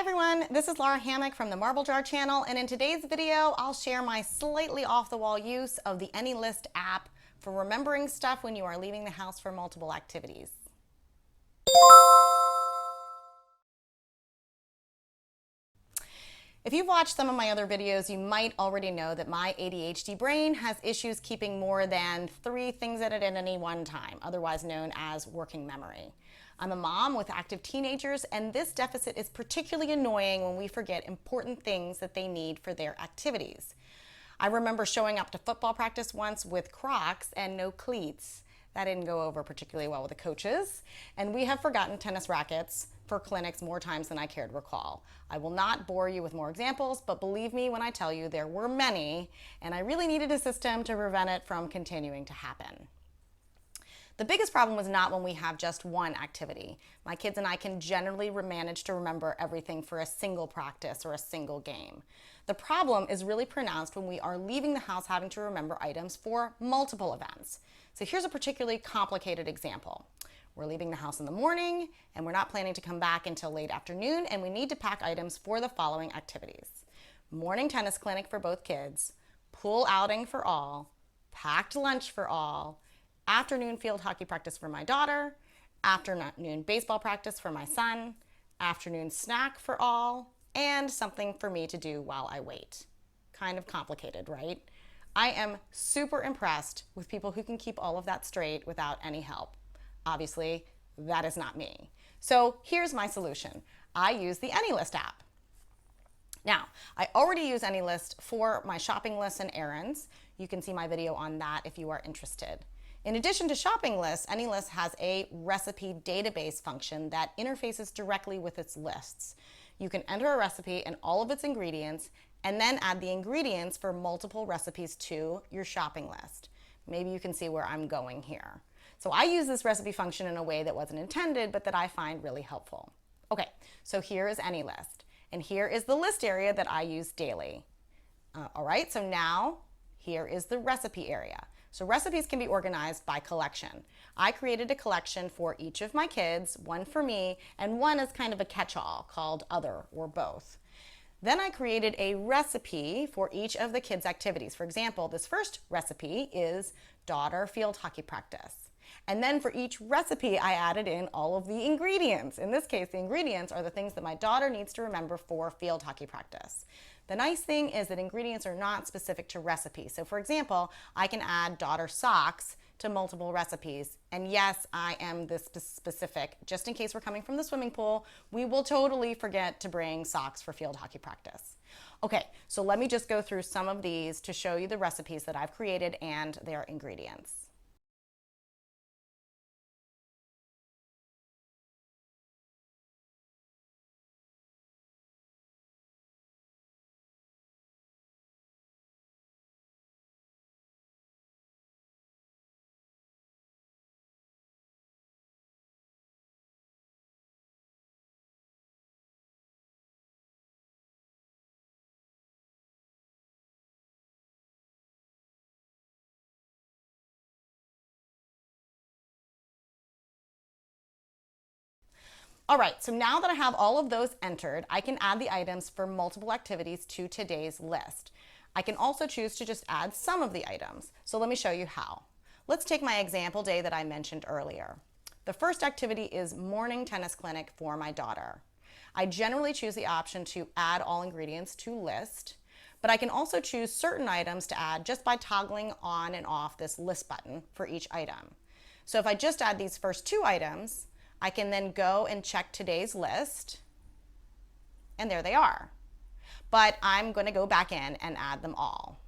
everyone, this is Lara Hammock from the Marble Jar channel, and in today's video I'll share my slightly off-the-wall use of the AnyList app for remembering stuff when you are leaving the house for multiple activities. If you've watched some of my other videos, you might already know that my ADHD brain has issues keeping more than 3 things at any one time, otherwise known as working memory. I'm a mom with active teenagers, and this deficit is particularly annoying when we forget important things that they need for their activities. I remember showing up to football practice once with Crocs and no cleats. That didn't go over particularly well with the coaches, and we have forgotten tennis rackets for clinics more times than I care to recall. I will not bore you with more examples, but believe me when I tell you there were many, and I really needed a system to prevent it from continuing to happen. The biggest problem was not when we have just one activity. My kids and I can generally manage to remember everything for a single practice or a single game. The problem is really pronounced when we are leaving the house having to remember items for multiple events. So here's a particularly complicated example. We're leaving the house in the morning and we're not planning to come back until late afternoon, and we need to pack items for the following activities: morning tennis clinic for both kids, pool outing for all, packed lunch for all, afternoon field hockey practice for my daughter, afternoon baseball practice for my son, afternoon snack for all, and something for me to do while I wait. Kind of complicated, right? I am super impressed with people who can keep all of that straight without any help. Obviously, that is not me. So here's my solution. I use the AnyList app. Now, I already use AnyList for my shopping lists and errands. You can see my video on that if you are interested. In addition to shopping lists, AnyList has a recipe database function that interfaces directly with its lists. You can enter a recipe and all of its ingredients, and then add the ingredients for multiple recipes to your shopping list. Maybe you can see where I'm going here. So I use this recipe function in a way that wasn't intended, but that I find really helpful. Okay, so here is AnyList, and here is the list area that I use daily. All right, so now here is the recipe area. So recipes can be organized by collection. I created a collection for each of my kids, one for me, and one is kind of a catch-all called Other or Both. Then I created a recipe for each of the kids' activities. For example, this first recipe is daughter field hockey practice. And then for each recipe, I added in all of the ingredients. In this case, the ingredients are the things that my daughter needs to remember for field hockey practice. The nice thing is that ingredients are not specific to recipes. So for example, I can add daughter socks to multiple recipes. And yes, I am this specific. Just in case we're coming from the swimming pool, we will totally forget to bring socks for field hockey practice. Okay, so let me just go through some of these to show you the recipes that I've created and their ingredients. All right, so now that I have all of those entered, I can add the items for multiple activities to today's list. I can also choose to just add some of the items. So let me show you how. Let's take my example day that I mentioned earlier. The first activity is morning tennis clinic for my daughter. I generally choose the option to add all ingredients to list, but I can also choose certain items to add just by toggling on and off this list button for each item. So if I just add these first 2 items, I can then go and check today's list, and there they are. But I'm going to go back in and add them all.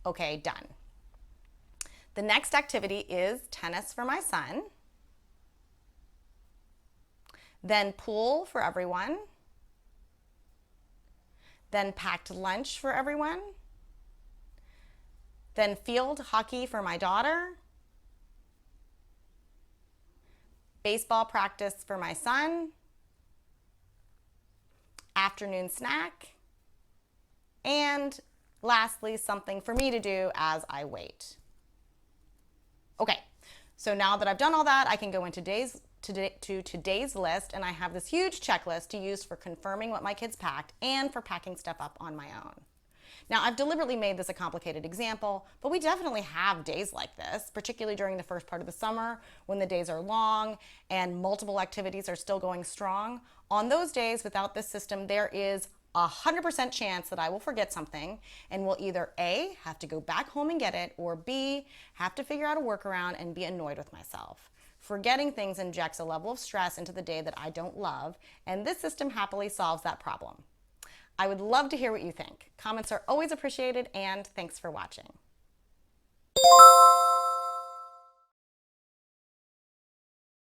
Okay, done. The next activity is tennis for my son, then pool for everyone, then packed lunch for everyone, then field hockey for my daughter, baseball practice for my son, afternoon snack, and lastly, something for me to do as I wait. Okay, so now that I've done all that, I can go into to today's list, and I have this huge checklist to use for confirming what my kids packed and for packing stuff up on my own. Now, I've deliberately made this a complicated example, but we definitely have days like this, particularly during the first part of the summer when the days are long and multiple activities are still going strong. On those days without this system, there is 100% chance that I will forget something and will either A, have to go back home and get it, or B, have to figure out a workaround and be annoyed with myself. Forgetting things injects a level of stress into the day that I don't love, and this system happily solves that problem. I would love to hear what you think. Comments are always appreciated, and thanks for watching.